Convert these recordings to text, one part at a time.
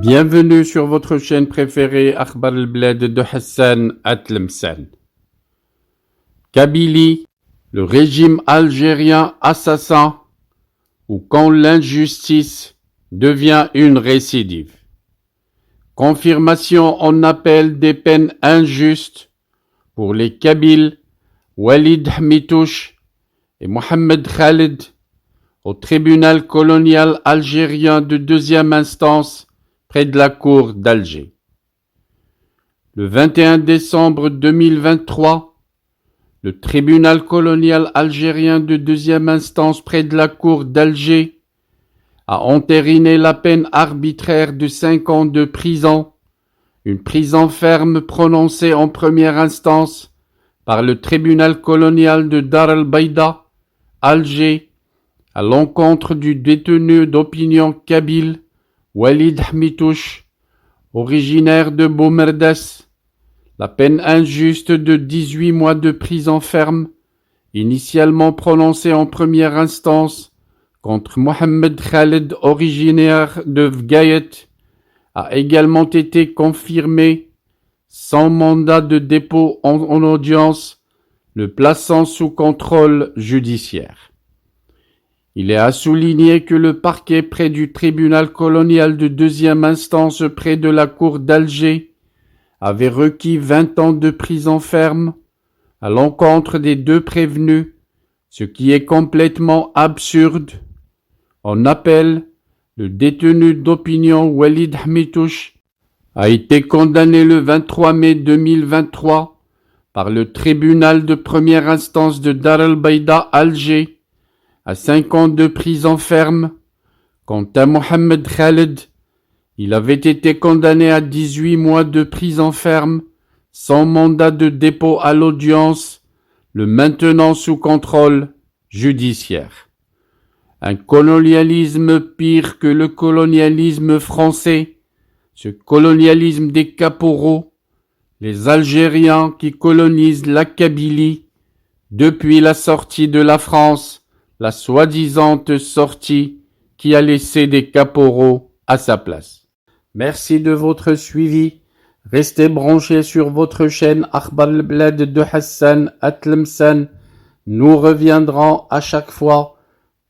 Bienvenue sur votre chaîne préférée Akhbar al-Bled de Hassan Atlemsan. Kabylie, le régime algérien assassin, ou quand l'injustice devient une récidive. Confirmation en appel des peines injustes pour les Kabyles Walid Hamitouche et Mohamed Khaled au tribunal colonial algérien de deuxième instance près de la cour d'Alger. Le 21 décembre 2023, le tribunal colonial algérien de deuxième instance près de la cour d'Alger a entériné la peine arbitraire de 5 ans de prison, une prison ferme prononcée en première instance par le tribunal colonial de Dar el-Baïda, Alger, à l'encontre du détenu d'opinion kabyle Walid Hamitouche, originaire de Boumerdès. La peine injuste de 18 mois de prison ferme, initialement prononcée en première instance contre Mohamed Khaled, originaire de Vgayet, a également été confirmée sans mandat de dépôt en audience, le plaçant sous contrôle judiciaire. Il est à souligner que le parquet près du tribunal colonial de deuxième instance près de la cour d'Alger avait requis 20 ans de prison ferme à l'encontre des deux prévenus, ce qui est complètement absurde. En appel, le détenu d'opinion Walid Hamitouche a été condamné le 23 mai 2023 par le tribunal de première instance de Dar el-Baïda, Alger, à 5 ans de prison ferme. Quant à Mohamed Khaled, il avait été condamné à 18 mois de prison ferme, sans mandat de dépôt à l'audience, le maintenant sous contrôle judiciaire. Un colonialisme pire que le colonialisme français, ce colonialisme des caporaux, les Algériens qui colonisent la Kabylie depuis la sortie de la France, la soi-disant sortie qui a laissé des caporaux à sa place. Merci de votre suivi. Restez branchés sur votre chaîne Akhbar al-Bled de Hassan Atlemsan. Nous reviendrons à chaque fois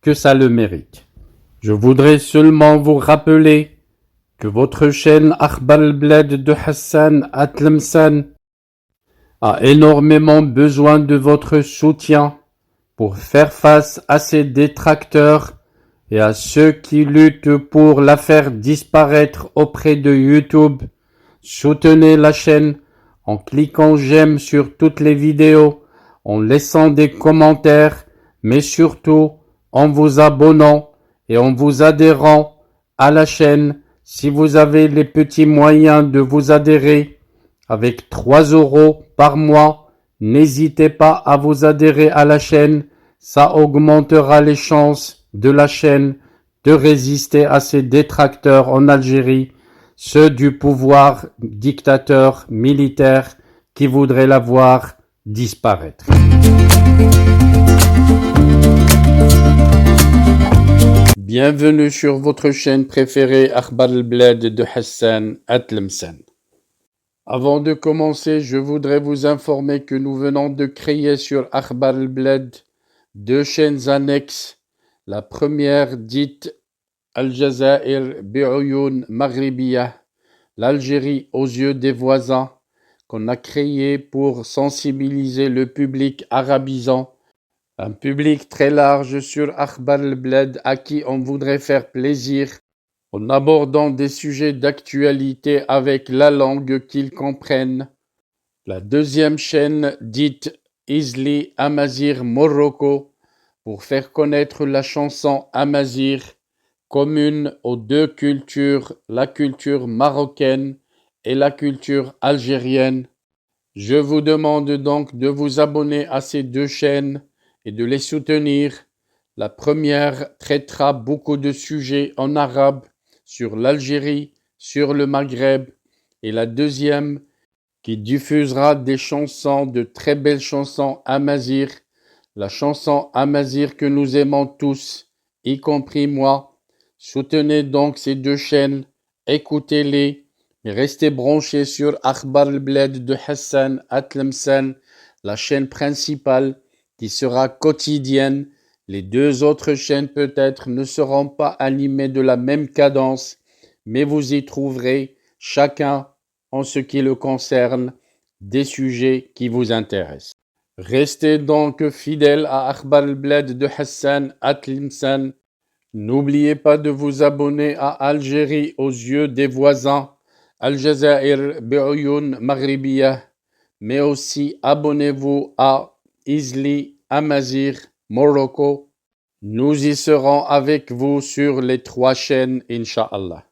que ça le mérite. Je voudrais seulement vous rappeler que votre chaîne Akhbar al-Bled de Hassan Atlemsan a énormément besoin de votre soutien pour faire face à ces détracteurs et à ceux qui luttent pour la faire disparaître auprès de YouTube. Soutenez la chaîne en cliquant j'aime sur toutes les vidéos, en laissant des commentaires, mais surtout en vous abonnant et en vous adhérant à la chaîne si vous avez les petits moyens de vous adhérer. Avec 3 € par mois, n'hésitez pas à vous adhérer à la chaîne, ça augmentera les chances de la chaîne de résister à ces détracteurs en Algérie, ceux du pouvoir dictateur militaire qui voudraient la voir disparaître. Bienvenue sur votre chaîne préférée Akhbar al-Bled de Hassan Atlemsan. Avant de commencer, je voudrais vous informer que nous venons de créer sur Akhbar al-Bled 2 chaînes annexes. La première dite Al-Jazair Bi'Oyoun Maghribiyah, l'Algérie aux yeux des voisins, qu'on a créée pour sensibiliser le public arabisant, un public très large sur Akhbar al-Bled à qui on voudrait faire plaisir en abordant des sujets d'actualité avec la langue qu'ils comprennent. La deuxième chaîne dite Izli Amazir Morocco pour faire connaître la chanson Amazir, commune aux deux cultures, la culture marocaine et la culture algérienne. Je vous demande donc de vous abonner à ces 2 chaînes et de les soutenir. La première traitera beaucoup de sujets en arabe sur l'Algérie, sur le Maghreb, et la deuxième qui diffusera des chansons, de très belles chansons Amazir, la chanson Amazir que nous aimons tous, y compris moi. Soutenez donc ces 2 chaînes écoutez-les, mais restez branchés sur Akhbar al-Bled de Hassan Atlemsan, la chaîne principale qui sera quotidienne. Les deux autres chaînes peut-être ne seront pas animées de la même cadence, mais vous y trouverez chacun, en ce qui le concerne, des sujets qui vous intéressent. Restez donc fidèles à Akhbar al-Bled de Hassan Atlemsan. N'oubliez pas de vous abonner à Algérie aux yeux des voisins, Al Jazair Be'oyoun Maghribiyah, mais aussi abonnez-vous à Isli Amazir Morocco. Nous y serons avec vous sur les 3 chaînes, Inch'Allah.